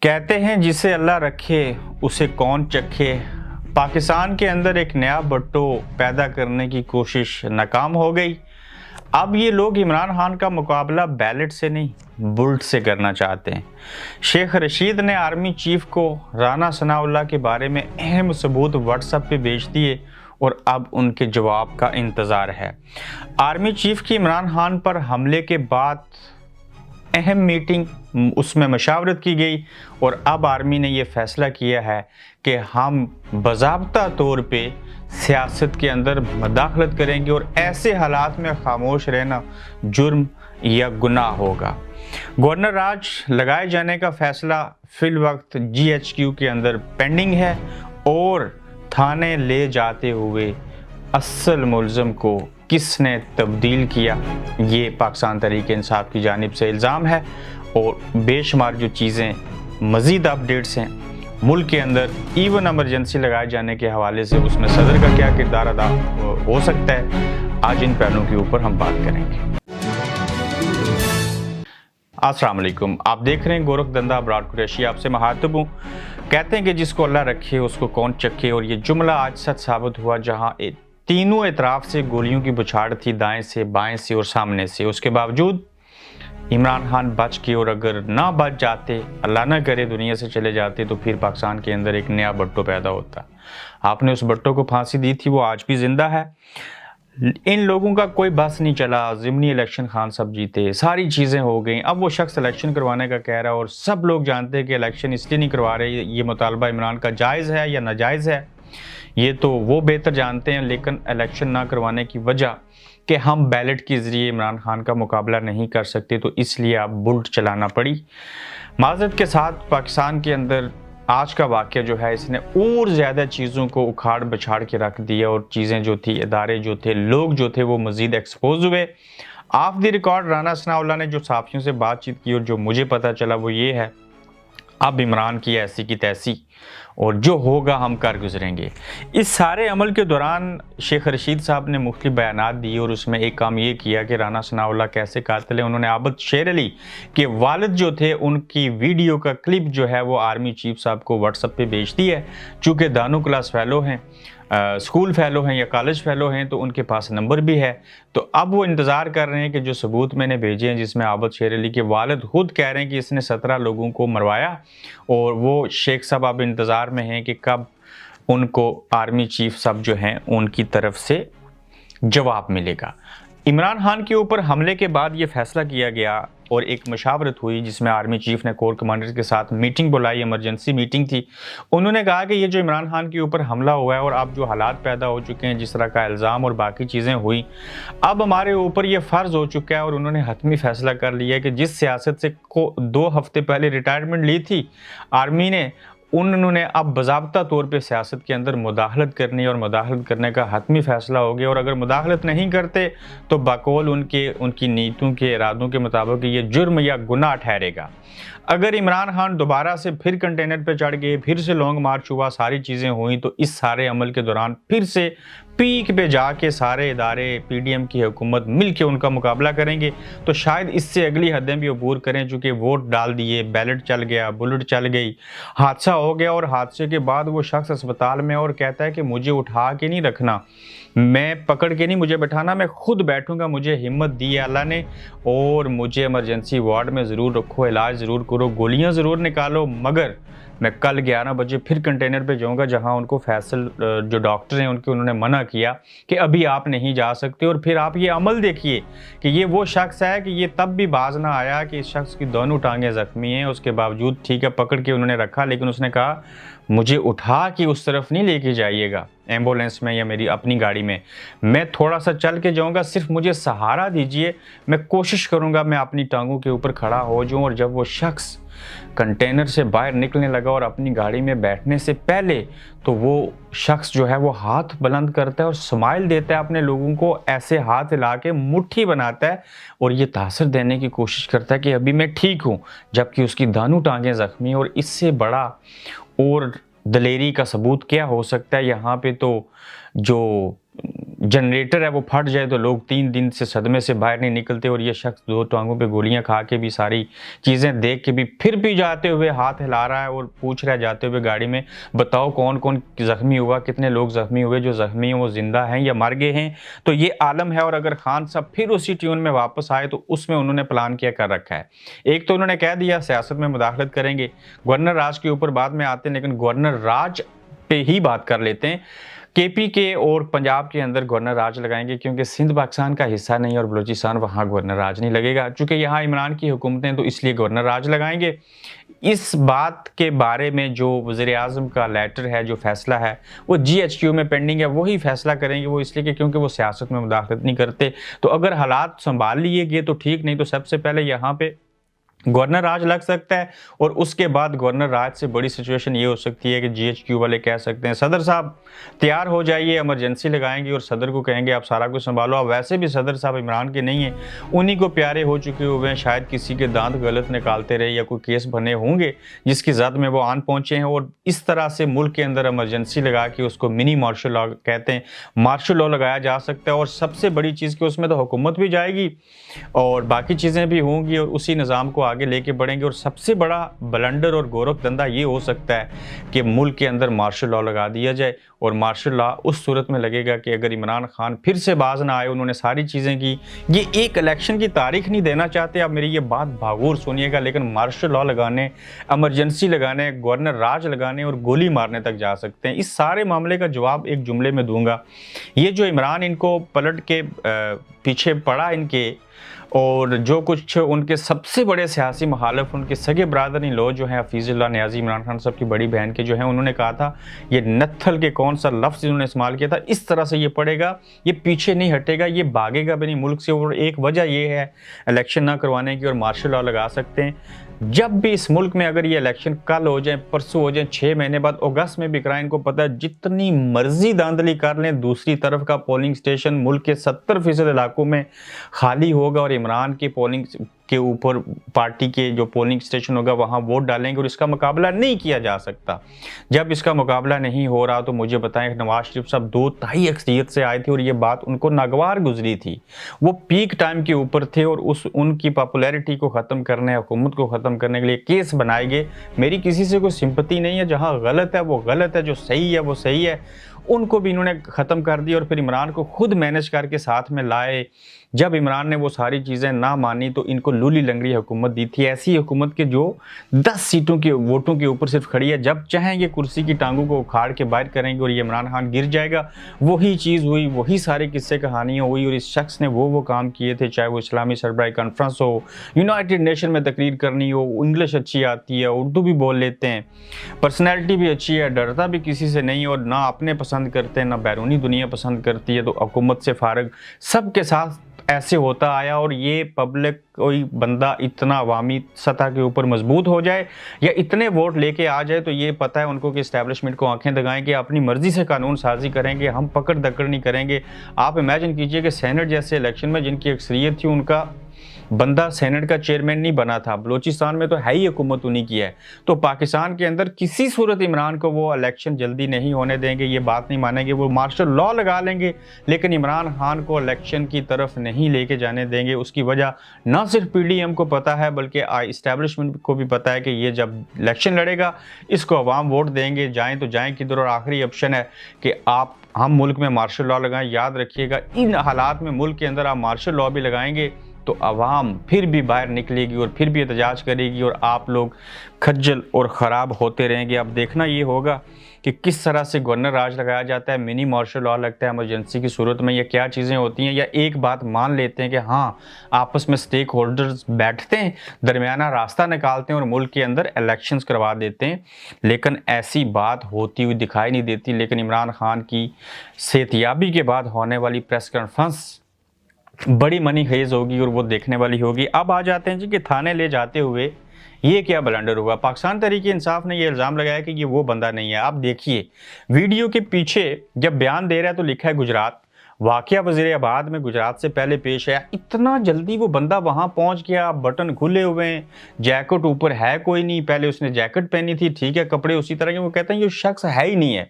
कहते हैं जिसे अल्लाह रखे उसे कौन चखे। पाकिस्तान के अंदर एक नया भुट्टो पैदा करने की कोशिश नाकाम हो गई। अब ये लोग इमरान खान का मुकाबला बैलेट से नहीं बुल्ट से करना चाहते हैं। शेख रशीद ने आर्मी चीफ को राना सनाउल्लाह के बारे में अहम सबूत व्हाट्सएप पे भेज दिए और अब उनके जवाब का इंतज़ार है। आर्मी चीफ की इमरान खान पर हमले के बाद अहम मीटिंग उसमें मशावरत की गई और अब आर्मी ने यह फैसला किया है कि हम बाज़ाब्ता तौर पे सियासत के अंदर मदाखलत करेंगे और ऐसे हालात में खामोश रहना जुर्म या गुनाह होगा। गवर्नर राज लगाए जाने का फैसला फिल वक्त GHQ के अंदर पेंडिंग है और थाने ले जाते हुए असल मुलज़म को किसने तब्दील किया, ये पाकिस्तान तहरीक इंसाफ की जानिब से इल्ज़ाम है। और बेशुमार जो चीज़ें मज़ीद अपडेट्स हैं मुल्क के अंदर इवन एमरजेंसी लगाए जाने के हवाले से, उसमें सदर का क्या किरदार अदा हो सकता है, आज इन पहलुओं के ऊपर हम बात करेंगे। अस्सलाम वालेकुम, आप देख रहे हैं गोरख धंधा अब्रार कुरैशी, आपसे मुखातिब हूँ। कहते हैं कि जिसको अल्लाह रखे उसको कौन चखे, और ये जुमला आज सच साबित हुआ जहाँ तीनों एतराफ से गोलियों की बुछाड़ थी, दाएं से, बाएं से और सामने से। उसके बावजूद इमरान खान बच के, और अगर ना बच जाते, अल्लाह ना करे दुनिया से चले जाते, तो फिर पाकिस्तान के अंदर एक नया भुट्टो पैदा होता। आपने उस भुट्टो को फांसी दी थी, वो आज भी जिंदा है। इन लोगों का कोई बस नहीं चला, ज़िमनी इलेक्शन खान सब जीते, सारी चीज़ें हो गई। अब वो शख्स इलेक्शन करवाने का कह रहा है और सब लोग जानते हैं कि इलेक्शन इसलिए नहीं करवा रहे, ये मुतालबा इमरान का जायज़ है या नाजायज़ है, ये तो वो बेहतर जानते हैं। लेकिन इलेक्शन ना करवाने की वजह कि हम बैलेट के ज़रिए इमरान खान का मुकाबला नहीं कर सकते, तो इसलिए अब बुल्ट चलाना पड़ी। माज़रत के साथ पाकिस्तान के अंदर आज का वाक़या जो है, इसने और ज़्यादा चीज़ों को उखाड़ बछाड़ के रख दिया और चीज़ें जो थी, इदारे जो थे, लोग जो थे, वो मज़ीद एक्सपोज हुए। Of the record Rana Sanaullah ने जो साफ़ियों से बातचीत की और जो मुझे पता चला वो ये है, अब इमरान की ऐसी की तैसी और जो होगा हम कर गुजरेंगे। इस सारे अमल के दौरान शेख रशीद साहब ने मुख्तलिफ बयानात दिए और उसमें एक काम ये किया कि राना सनाउल्लाह कैसे कातिल है। उन्होंने आबद शेर अली के वालिद जो थे उनकी वीडियो का क्लिप जो है वो आर्मी चीफ साहब को व्हाट्सएप पे भेज दी है। चूँकि दानू क्लास फेलो हैं, स्कूल फेलो हैं या कॉलेज फेलो हैं, तो उनके पास नंबर भी है। तो अब वो इंतज़ार कर रहे हैं कि जो सबूत मैंने भेजे हैं, जिसमें आबद शेर अली के वालिद खुद कह रहे हैं कि इसने 17 लोगों को मरवाया, और वो शेख साहब अब इंतज़ार में हैं कि कब उनको आर्मी चीफ साहब जो हैं उनकी तरफ से जवाब मिलेगा। इमरान खान के ऊपर हमले के बाद ये फैसला किया गया और एक मशावरत हुई जिसमें आर्मी चीफ ने कोर कमांडर के साथ मीटिंग बुलाई, इमरजेंसी मीटिंग थी। उन्होंने कहा कि ये जो इमरान खान के ऊपर हमला हुआ है और अब जो हालात पैदा हो चुके हैं, जिस तरह का इल्ज़ाम और बाकी चीज़ें हुई, अब हमारे ऊपर ये फ़र्ज़ हो चुका है और उन्होंने हतमी फ़ैसला कर लिया कि जिस सियासत से 2 हफ्ते पहले रिटायरमेंट ली थी आर्मी ने, उन्होंने अब बाज़ाब्ता तौर पे सियासत के अंदर मुदाखलत करनी और मुदाखलत करने का हतमी फ़ैसला हो गया। और अगर मुदाखलत नहीं करते तो बकौल उनकी नीतियों के इरादों के मुताबिक ये जुर्म या गुनाह ठहरेगा। अगर इमरान खान दोबारा से फिर कंटेनर पे चढ़ गए, फिर से लॉन्ग मार्च हुआ, सारी चीज़ें हुई, तो इस सारे अमल के दौरान फिर से पीक पे जाके सारे इदारे, PDM की हुकूमत मिल के उनका मुकाबला करेंगे, तो शायद इससे अगली हदें भी अबूर करें। चूँकि वोट डाल दिए, बैलेट चल गया, बुलेट चल गई, हादसा हो गया, और हादसे के बाद वो शख्स अस्पताल में और कहता है कि मुझे उठा के नहीं रखना, मैं पकड़ के नहीं मुझे बैठाना, मैं खुद बैठूंगा, मुझे हिम्मत दी है अल्लाह ने, और मुझे इमरजेंसी वार्ड में ज़रूर रखो, इलाज ज़रूर करो, गोलियां ज़रूर निकालो, मगर मैं कल 11 बजे फिर कंटेनर पे जाऊंगा जहां उनको फैसल जो डॉक्टर हैं उन्होंने मना किया कि अभी आप नहीं जा सकते। और फिर आप ये अमल देखिए कि ये वो शख्स है कि ये तब भी बाज ना आया कि इस शख्स की दोनों टांगें ज़ख्मी हैं, उसके बावजूद ठीक है पकड़ के उन्होंने रखा, लेकिन उसने कहा मुझे उठा के उस तरफ नहीं लेके जाइएगा एम्बुलेंस में या मेरी अपनी गाड़ी में, मैं थोड़ा सा चल के जाऊंगा, सिर्फ मुझे सहारा दीजिए, मैं कोशिश करूंगा मैं अपनी टांगों के ऊपर खड़ा हो जाऊं। और जब वो शख्स कंटेनर से बाहर निकलने लगा और अपनी गाड़ी में बैठने से पहले, तो वो शख्स जो है वो हाथ बुलंद करता है और स्माइल देता है अपने लोगों को, ऐसे हाथ हिला के मुट्ठी बनाता है और ये तासर देने की कोशिश करता है कि अभी मैं ठीक हूँ, जबकि उसकी दानों टांगें ज़ख्मी हैं। और इससे बड़ा और दलेरी का सबूत क्या हो सकता है। यहाँ पे तो जो जनरेटर है वो फट जाए तो लोग 3 दिन से सदमे से बाहर नहीं निकलते, और ये शख्स 2 टांगों पे गोलियां खा के भी, सारी चीज़ें देख के भी फिर भी जाते हुए हाथ हिला रहा है और पूछ रहा है जाते हुए गाड़ी में, बताओ कौन कौन ज़ख्मी हुआ, कितने लोग ज़ख्मी हुए, जो ज़ख्मी हैं वो ज़िंदा हैं या मर गए हैं। तो ये आलम है। और अगर खान साहब फिर उसी ट्यून में वापस आए तो उसमें उन्होंने प्लान क्या कर रखा है। एक तो उन्होंने कह दिया सियासत में मुदाखलत करेंगे, गवर्नर राज के ऊपर बाद में आते हैं, लेकिन गवर्नर राज पे ही बात कर लेते हैं। केपी के और पंजाब के अंदर गवर्नर राज लगाएंगे, क्योंकि सिंध पाकिस्तान का हिस्सा नहीं और बलूचिस्तान, वहाँ गवर्नर राज नहीं लगेगा। चूंकि यहाँ इमरान की हुकूमतें, तो इसलिए गवर्नर राज लगाएंगे। इस बात के बारे में जो वज़ीर-ए-आज़म का लेटर है, जो फैसला है, वो GHQ में पेंडिंग है, वही फैसला करेंगे वो, इसलिए कि क्योंकि वो सियासत में मुदाखलत नहीं करते। तो अगर हालात संभाल लिए गए तो ठीक, नहीं तो सबसे पहले यहाँ पे गवर्नर राज लग सकता है, और उसके बाद गवर्नर राज से बड़ी सिचुएशन ये हो सकती है कि GHQ वाले कह सकते हैं सदर साहब तैयार हो जाइए, इमरजेंसी लगाएंगे, और सदर को कहेंगे आप सारा कुछ संभालो। अब वैसे भी सदर साहब इमरान के नहीं हैं, उन्हीं को प्यारे हो चुके हुए हैं, शायद किसी के दांत गलत निकालते रहे या कोई केस बने होंगे जिसकी जद में वो आन पहुंचे हैं, और इस तरह से मुल्क के अंदर इमरजेंसी लगा के उसको मिनी मार्शल लॉ कहते हैं, मार्शल लॉ लगाया जा सकता है। और सबसे बड़ी चीज़ कि उसमें तो हुकूमत भी जाएगी और बाकी चीज़ें भी होंगी, और उसी निज़ाम को आगे लेके बढ़ेंगे। और सबसे बड़ा ब्लंडर और गोरख धंधा ये हो सकता है कि मुल्क के अंदर मार्शल लॉ लगा दिया जाए, और मार्शल लॉ उस सूरत में लगेगा कि अगर इमरान खान फिर से बाज ना आए, उन्होंने सारी चीज़ें की, ये एक इलेक्शन की तारीख नहीं देना चाहते, आप मेरी ये बात भागोर सुनिएगा, लेकिन मार्शल लॉ लगाने, इमरजेंसी लगाने, गवर्नर राज लगाने और गोली मारने तक जा सकते हैं। इस सारे मामले का जवाब एक जुमले में दूंगा, ये जो इमरान इनको पलट के पीछे पड़ा इनके, और जो कुछ उनके सबसे बड़े सियासी मुखालिफ, उनके सगे ब्रादर इन लो जो हैं हफीजुल्लाह नियाज़ी, इमरान खान साहब की बड़ी बहन के जो हैं, उन्होंने कहा था, ये नत्थल के कौन सा लफ्ज़ इन्होंने इस्तेमाल किया था, इस तरह से ये पड़ेगा, ये पीछे नहीं हटेगा, ये भागेगा भी नहीं मुल्क से। और एक वजह ये है इलेक्शन ना करवाने की, और मार्शल लॉ लगा सकते हैं। जब भी इस मुल्क में अगर ये इलेक्शन कल हो जाए, परसों हो जाए, 6 महीने बाद, अगस्त में भी कराएं, इनको पता है जितनी मर्जी धांधली कर लें, दूसरी तरफ का पोलिंग स्टेशन मुल्क के 70% इलाकों में खाली होगा, और इमरान के पोलिंग के ऊपर पार्टी के जो पोलिंग स्टेशन होगा वहाँ वोट डालेंगे, और इसका मुकाबला नहीं किया जा सकता। जब इसका मुकाबला नहीं हो रहा तो मुझे बताएं, नवाज शरीफ साहब 2-2.5 अक्सरियत से आए थे, और ये बात उनको नागवार गुजरी थी, वो पीक टाइम के ऊपर थे, और उनकी पॉपुलैरिटी को ख़त्म करने, हुकूमत को ख़त्म करने के लिए केस बनाए गए। मेरी किसी से कोई सिंपति नहीं है, जहाँ गलत है वो गलत है, जो सही है वो सही है, उनको भी इन्होंने ख़त्म कर दिया, और फिर इमरान को खुद मैनेज करके साथ में लाए। जब इमरान ने वो सारी चीज़ें ना मानी तो इनको लूली लंगड़ी हुकूमत दी थी, ऐसी हुकूमत के जो 10 सीटों के वोटों के ऊपर सिर्फ खड़ी है, जब चाहेंगे कुर्सी की टांगों को उखाड़ के बाहर करेंगे और ये इमरान खान गिर जाएगा। वही चीज़ हुई, वही सारी किस्से कहानियाँ हुई, और इस शख्स ने वो काम किए थे, चाहे वो इस्लामी सरबराही कॉन्फ्रेंस हो, यूनाइटेड नेशन में तकरीर करनी हो, इंग्लिश अच्छी आती है, उर्दू भी बोल लेते हैं, पर्सनैलिटी भी अच्छी है, डरता भी किसी से नहीं, और ना अपने पसंद करते हैं ना बैरूनी दुनिया पसंद करती है, तो हुकूमत से फारग सबके साथ ऐसे होता आया। और ये पब्लिक, कोई बंदा इतना अवामी सतह के ऊपर मजबूत हो जाए या इतने वोट लेके आ जाए, तो ये पता है उनको कि इस्टेब्लिशमेंट को आंखें दगाएंगे, अपनी मर्जी से कानून साजी करेंगे, हम पकड़ दकड़ नहीं करेंगे। आप इमेजिन कीजिए कि सेनेट जैसे इलेक्शन में जिनकी अक्सरियत थी, उनका बंदा सेनेट का चेयरमैन नहीं बना था। बलूचिस्तान में तो है ही हुकूमत उन्हीं की है, तो पाकिस्तान के अंदर किसी सूरत इमरान को वो इलेक्शन जल्दी नहीं होने देंगे, ये बात नहीं मानेंगे, वो मार्शल लॉ लगा लेंगे, लेकिन इमरान खान को इलेक्शन की तरफ नहीं लेके जाने देंगे। उसकी वजह ना सिर्फ PDM को पता है, बल्कि इस्टेब्लिशमेंट को भी पता है कि ये जब इलेक्शन लड़ेगा इसको अवाम वोट देंगे, जाएँ तो जाएँ किधर। और आखिरी ऑप्शन है कि हम मुल्क में मार्शल लॉ लगाएं। याद रखिएगा, इन हालात में मुल्क के अंदर आप मार्शल लॉ भी लगाएंगे तो आवाम फिर भी बाहर निकलेगी और फिर भी एहतजाज करेगी, और आप लोग खज्जल और ख़राब होते रहेंगे। अब देखना ये होगा कि किस तरह से गवर्नर राज लगाया जाता है, मिनी मार्शल लॉ लगता है इमरजेंसी की सूरत में, या क्या चीज़ें होती हैं, या एक बात मान लेते हैं कि हाँ आपस में स्टेक होल्डर्स बैठते हैं, दरमियाना रास्ता निकालते हैं और मुल्क के अंदर इलेक्शंस करवा देते हैं। लेकिन ऐसी बात होती हुई दिखाई नहीं देती। लेकिन इमरान खान की सेहतियाबी के बाद होने वाली प्रेस कॉन्फ्रेंस बड़ी मनी खेज होगी और वो देखने वाली होगी। अब आ जाते हैं जी कि थाने ले जाते हुए ये क्या ब्लंडर हुआ। पाकिस्तान तहरीक इंसाफ ने ये इल्ज़ाम लगाया कि ये वो बंदा नहीं है। आप देखिए वीडियो के पीछे जब बयान दे रहा है तो लिखा है गुजरात, वाकया वज़ीराबाद में गुजरात से पहले पेश आया। इतना जल्दी वो बंदा वहाँ पहुँच गया, बटन खुले हुए हैं, जैकेट ऊपर है कोई नहीं, पहले उसने जैकेट पहनी थी, ठीक है, कपड़े उसी तरह के, वो कहते हैं ये शख्स है ही नहीं है।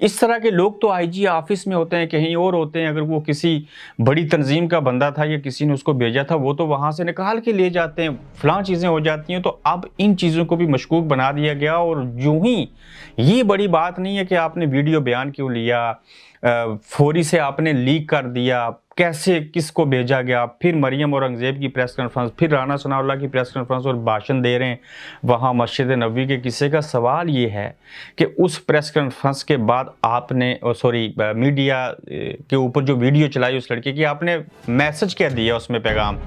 इस तरह के लोग तो आईजी ऑफिस में होते हैं, कहीं और होते हैं। अगर वो किसी बड़ी तंजीम का बंदा था या किसी ने उसको भेजा था, वो तो वहाँ से निकाल के ले जाते हैं, फलां चीज़ें हो जाती हैं। तो अब इन चीज़ों को भी मशकूक बना दिया गया। और यूं ही ये बड़ी बात नहीं है कि आपने वीडियो बयान क्यों लिया, फौरी से आपने लीक कर दिया, कैसे किसको भेजा गया, फिर मरियम औरंगज़ेब की प्रेस कॉन्फ्रेंस, फिर राना सनाउल्लाह की प्रेस कॉन्फ्रेंस और भाषण दे रहे हैं वहाँ मस्जिद नबवी के किस्से का। सवाल ये है कि उस प्रेस कॉन्फ्रेंस के बाद आपने मीडिया के ऊपर जो वीडियो चलाई उस लड़के की, आपने मैसेज क्या दिया उसमें, पैगाम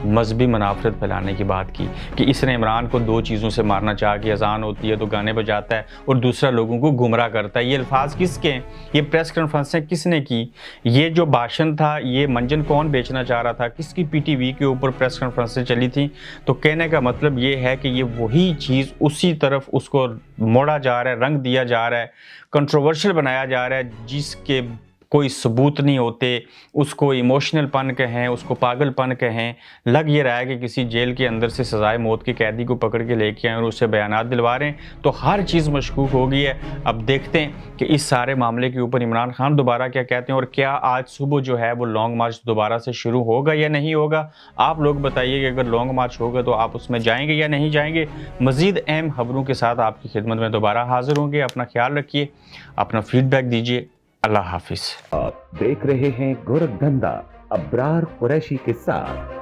मजहबी मुनाफरत फैलाने की बात की कि इसने इमरान को दो चीज़ों से मारना चाहा कि अजान होती है तो गाने बजाता है और दूसरा लोगों को गुमराह करता है। ये अल्फाज किसके हैं? ये प्रेस कॉन्फ्रेंसें किसने की? ये जो भाषण था ये मंजन कौन बेचना चाह रहा था? किसकी पीटीवी के ऊपर प्रेस कॉन्फ्रेंसें चली थी? तो कहने का मतलब ये है कि ये वही चीज़ उसी तरफ उसको मोड़ा जा रहा है, रंग दिया जा रहा है, कंट्रोवर्शियल बनाया जा रहा है, जिसके कोई सबूत नहीं होते। उसको इमोशनलपन कहें, उसको पागलपन कहें, लग ये रहा है कि किसी जेल के अंदर से सजाए मौत के कैदी को पकड़ के लेके आए और उससे बयानात दिलवा रहे हैं। तो हर चीज़ मशकूक हो गई है। अब देखते हैं कि इस सारे मामले के ऊपर इमरान खान दोबारा क्या कहते हैं और क्या आज सुबह जो है वो लॉन्ग मार्च दोबारा से शुरू होगा या नहीं होगा। आप लोग बताइए कि अगर लॉन्ग मार्च होगा तो आप उसमें जाएंगे या नहीं जाएंगे। मज़ीद अहम खबरों के साथ आपकी खिदमत में दोबारा हाजिर होंगे। अपना ख्याल रखिए, अपना फीडबैक दीजिए। अल्लाह हाफिज। आप देख रहे हैं गोरखधंधा अब्रार कुरैशी के साथ।